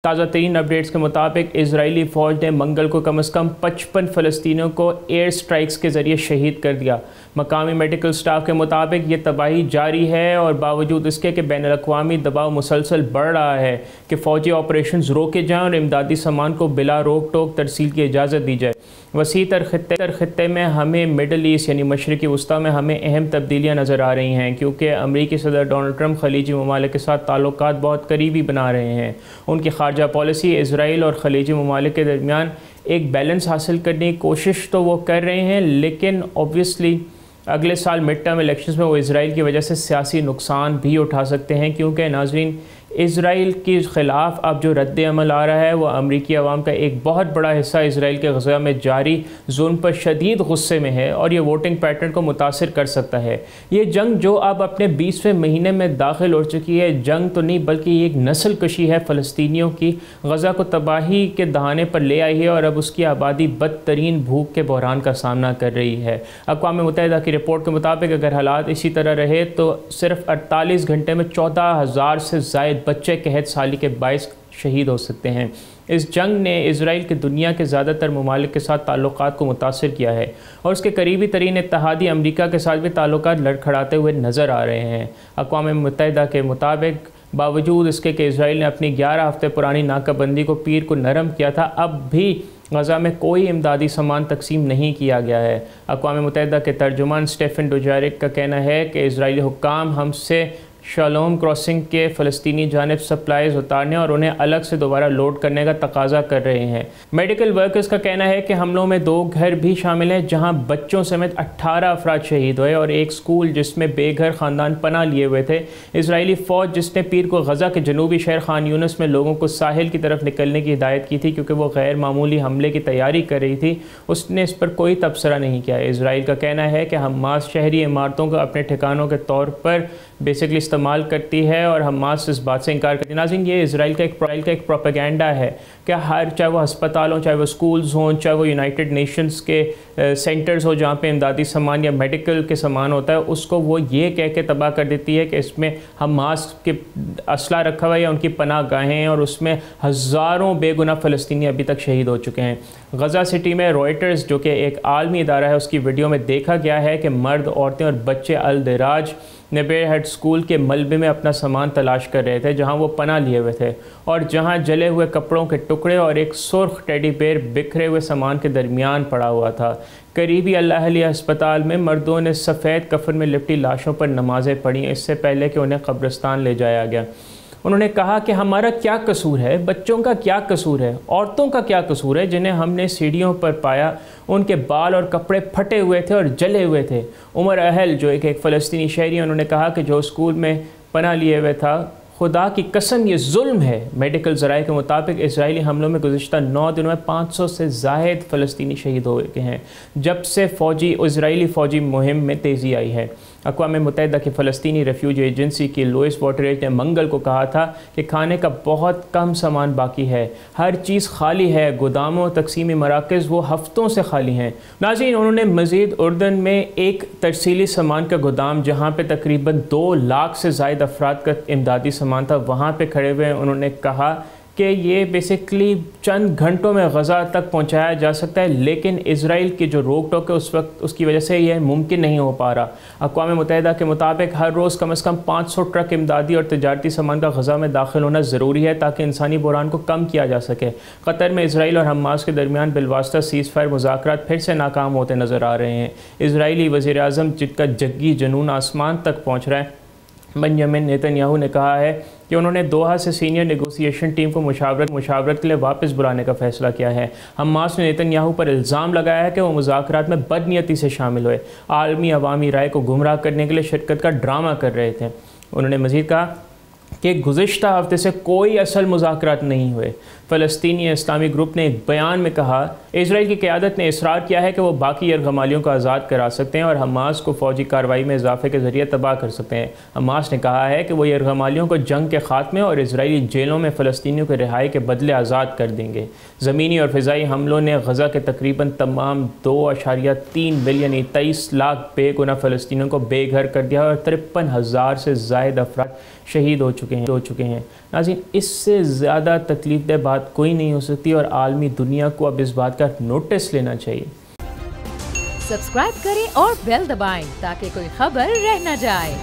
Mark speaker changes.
Speaker 1: تازہ ترین اپڈیٹس کے مطابق اسرائیلی فوج نے منگل کو کم از کم 55 فلسطینیوں کو ایئر سٹرائکس کے ذریعے شہید کر دیا۔ مقامی میڈیکل سٹاف کے مطابق یہ تباہی جاری ہے اور باوجود اس کے کہ بین الاقوامی دباؤ مسلسل بڑھ رہا ہے کہ فوجی آپریشنز روکے جائیں اور امدادی سامان کو بلا روک ٹوک ترسیل کی اجازت دی جائے۔ وسیع تر خطے میں ہمیں مڈل ایسٹ یعنی مشرقی وسطیٰ میں ہمیں اہم تبدیلیاں نظر آ رہی ہیں، کیونکہ امریکی صدر ڈونلڈ ٹرمپ خلیجی ممالک کے ساتھ تعلقات بہت قریبی بنا رہے ہیں۔ ان کی خارجہ پالیسی اسرائیل اور خلیجی ممالک کے درمیان ایک بیلنس حاصل کرنے کی کوشش تو وہ کر رہے ہیں، لیکن اوبویسلی اگلے سال مڈ ٹرم الیکشنز میں وہ اسرائیل کی وجہ سے سیاسی نقصان بھی اٹھا سکتے ہیں، کیونکہ ناظرین اسرائیل کے خلاف اب جو رد عمل آ رہا ہے وہ امریکی عوام کا ایک بہت بڑا حصہ اسرائیل کے غزہ میں جاری ظلم پر شدید غصے میں ہے اور یہ ووٹنگ پیٹرن کو متاثر کر سکتا ہے۔ یہ جنگ جو اب اپنے 20ویں مہینے میں داخل ہو چکی ہے، جنگ تو نہیں بلکہ یہ ایک نسل کشی ہے فلسطینیوں کی، غزہ کو تباہی کے دہانے پر لے آئی ہے اور اب اس کی آبادی بدترین بھوک کے بحران کا سامنا کر رہی ہے۔ اقوام متحدہ کی رپورٹ کے مطابق اگر حالات اسی طرح رہے تو صرف 48 گھنٹے میں 14,000 سے زائد بچے قحط سالی کے باعث شہید ہو سکتے ہیں۔ اس جنگ نے اسرائیل کے دنیا کے زیادہ تر ممالک کے ساتھ تعلقات کو متاثر کیا ہے اور اس کے قریبی ترین اتحادی امریکہ کے ساتھ بھی تعلقات لڑکھڑاتے ہوئے نظر آ رہے ہیں۔ اقوام متحدہ کے مطابق باوجود اس کے کہ اسرائیل نے اپنی 11 ہفتے پرانی ناکہ بندی کو پیر کو نرم کیا تھا، اب بھی غزہ میں کوئی امدادی سامان تقسیم نہیں کیا گیا ہے۔ اقوام متحدہ کے ترجمان اسٹیفن ڈوجارک کا کہنا ہے کہ اسرائیلی حکام ہم سے شالوم کراسنگ کے فلسطینی جانب سپلائز اتارنے اور انہیں الگ سے دوبارہ لوڈ کرنے کا تقاضا کر رہے ہیں۔ میڈیکل ورکرز کا کہنا ہے کہ حملوں میں 2 گھر بھی شامل ہیں جہاں بچوں سمیت 18 افراد شہید ہوئے اور ایک سکول جس میں بے گھر خاندان پناہ لیے ہوئے تھے۔ اسرائیلی فوج جس نے پیر کو غزہ کے جنوبی شہر خان یونس میں لوگوں کو ساحل کی طرف نکلنے کی ہدایت کی تھی کیونکہ وہ غیر معمولی حملے کی تیاری کر رہی تھی، اس نے اس پر کوئی تبصرہ نہیں کیا۔ اسرائیل کا کہنا ہے کہ حماس شہری عمارتوں کو اپنے ٹھکانوں کے طور پر بیسکلی استعمال کرتی ہے اور حماس اس بات سے انکار کرتی ہے۔ ناظرین یہ اسرائیل کا ایک پروپیگنڈا ہے کہ چاہے وہ ہسپتال ہوں، چاہے وہ سکولز ہوں، چاہے وہ یونائٹڈ نیشنز کے سینٹرز ہو جہاں پہ امدادی سامان یا میڈیکل کے سامان ہوتا ہے، اس کو وہ یہ کہہ کے تباہ کر دیتی ہے کہ اس میں حماس کے اسلحہ رکھا ہوا ہے یا ان کی پناہ گاہیں ہیں اور اس میں ہزاروں بے گناہ فلسطینی ابھی تک شہید ہو چکے ہیں۔ غزہ سٹی میں روئٹرز جو کہ ایک عالمی ادارہ ہے اس کی ویڈیو میں دیکھا گیا ہے کہ مرد، عورتیں اور بچے الدراج نیبر ہیڈ سکول کے ملبے میں اپنا سامان تلاش کر رہے تھے جہاں وہ پناہ لیے ہوئے تھے اور جہاں جلے ہوئے کپڑوں کے ٹکڑے اور ایک سرخ ٹیڈی بیئر بکھرے ہوئے سامان کے درمیان پڑا ہوا تھا۔ قریبی الاہلیہ ہسپتال میں مردوں نے سفید کفن میں لپٹی لاشوں پر نمازیں پڑھیں اس سے پہلے کہ انہیں قبرستان لے جایا گیا۔ انہوں نے کہا کہ ہمارا کیا قصور ہے، بچوں کا کیا قصور ہے، عورتوں کا کیا قصور ہے جنہیں ہم نے سیڑھیوں پر پایا، ان کے بال اور کپڑے پھٹے ہوئے تھے اور جلے ہوئے تھے۔ عمر اہل جو ایک فلسطینی شہری، انہوں نے کہا کہ جو اسکول میں پناہ لیے ہوئے تھا، خدا کی قسم یہ ظلم ہے۔ میڈیکل ذرائع کے مطابق اسرائیلی حملوں میں گزشتہ 9 دنوں میں 500 سے زائد فلسطینی شہید ہو گئے ہیں جب سے اسرائیلی فوجی مہم میں تیزی آئی ہے۔ اقوام متحدہ کی فلسطینی ریفیوجی ایجنسی کی لوئس واٹریج نے منگل کو کہا تھا کہ کھانے کا بہت کم سامان باقی ہے، ہر چیز خالی ہے، گوداموں، تقسیمی مراکز وہ ہفتوں سے خالی ہیں۔ ناظرین انہوں نے مزید اردن میں ایک ترسیلی سامان کا گودام جہاں پہ تقریباً 2 لاکھ سے زائد افراد کا امدادی سامان تھا وہاں پہ کھڑے ہوئے انہوں نے کہا کہ یہ بیسکلی چند گھنٹوں میں غزہ تک پہنچایا جا سکتا ہے، لیکن اسرائیل کی جو روک ٹوک ہے اس کی وجہ سے یہ ممکن نہیں ہو پا رہا۔ اقوام متحدہ کے مطابق ہر روز کم از کم 500 ٹرک امدادی اور تجارتی سامان کا غزہ میں داخل ہونا ضروری ہے تاکہ انسانی بحران کو کم کیا جا سکے۔ قطر میں اسرائیل اور حماس کے درمیان بالواسطہ سیز فائر مذاکرات پھر سے ناکام ہوتے نظر آ رہے ہیں۔ اسرائیلی وزیر اعظم جن کا جنگی جنون آسمان تک پہنچ رہا ہے، بنیامین نیتن یاہو نے کہا ہے کہ انہوں نے دوحہ سے سینئر نیگوسیشن ٹیم کو مشاورت کے لیے واپس بلانے کا فیصلہ کیا ہے۔ حماس نے نیتن یاہو پر الزام لگایا ہے کہ وہ مذاکرات میں بدنیتی سے شامل ہوئے، عالمی عوامی رائے کو گمراہ کرنے کے لیے شرکت کا ڈرامہ کر رہے تھے۔ انہوں نے مزید کہا کہ گزشتہ ہفتے سے کوئی اصل مذاکرات نہیں ہوئے۔ فلسطینی اسلامی گروپ نے ایک بیان میں کہا اسرائیل کی قیادت نے اصرار کیا ہے کہ وہ باقی یرغمالیوں کو آزاد کرا سکتے ہیں اور حماس کو فوجی کارروائی میں اضافے کے ذریعے تباہ کر سکتے ہیں۔ حماس نے کہا ہے کہ وہ یرغمالیوں کو جنگ کے خاتمے اور اسرائیلی جیلوں میں فلسطینیوں کے رہائی کے بدلے آزاد کر دیں گے۔ زمینی اور فضائی حملوں نے غزہ کے تقریباً تمام 2.3 ملین 23 لاکھ بے گناہ فلسطینیوں کو بے گھر کر دیا اور 53,000 سے زائد افراد شہید ہو چکے ہیں۔ ناظرین، اس سے زیادہ تکلیف دہ بات کوئی نہیں ہو سکتی اور عالمی دنیا کو اب اس بات کا نوٹس لینا چاہیے۔
Speaker 2: سبسکرائب کریں اور بیل دبائیں تاکہ کوئی خبر رہ نہ جائے۔